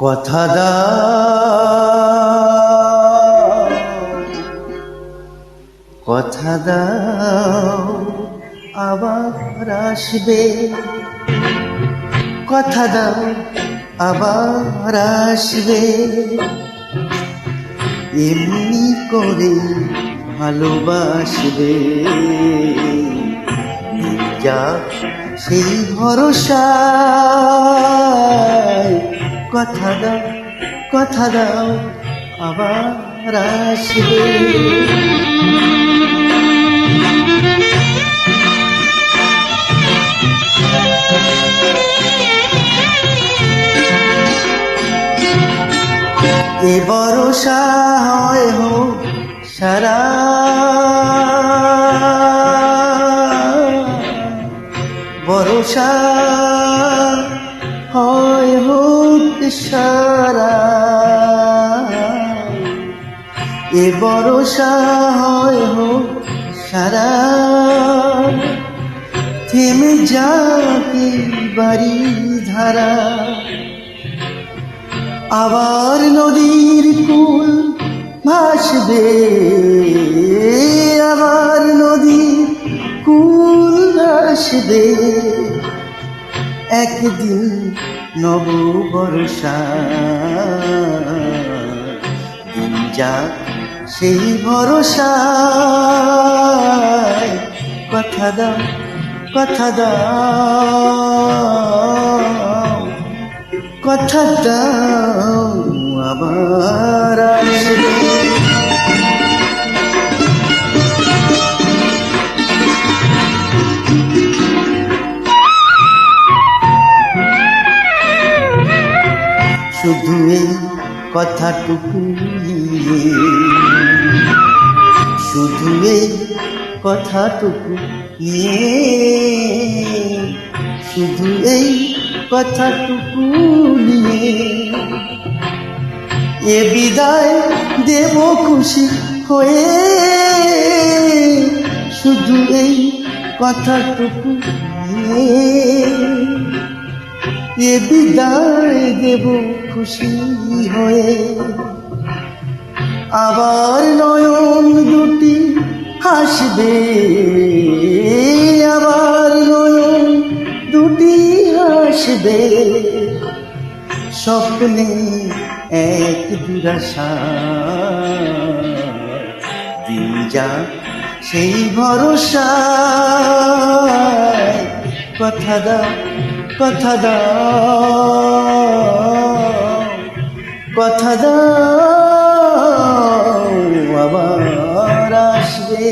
কথা দাও, কথা দাও আবার আসবে, কথা দাও আবার আসবে, এমনি করে ভালোবাসবে। যা সেই ভরসায় কথা দাও, কথা দাও আবার আসবে। এ ভরসা হয় হোক সারা, ভরসা হয় হোক সারা, এ ভরসা হয় হোক সারা, থেমে যাকে বাড়ি ধারা, আবার নদীর কুল ভাসবে, আবার নদীর কুল ভাসবে, একদিন নব বর্ষা, দিন যা সেই ভরসায় কথা দাও, কথা দাও, কথা দাও আবার আসবে। শুধু এই কথাটুকু নিয়ে, শুধু এই কথাটুকু নিয়ে, শুধু এই কথাটুকু নিয়ে এ বিদায় দেব খুশি হয়ে, শুধু এই কথাটুকু নিয়ে এ বিদায় দেব খুশি হয়ে। আবার নয়ন দুটি হাসবে, আবার নয়ন দুটি হাসবে, স্বপ্নে এক দুরাশা, দিন যা সেই ভরসা, কথা দাও, কথা দাও, কথা দাও আবার আসবে।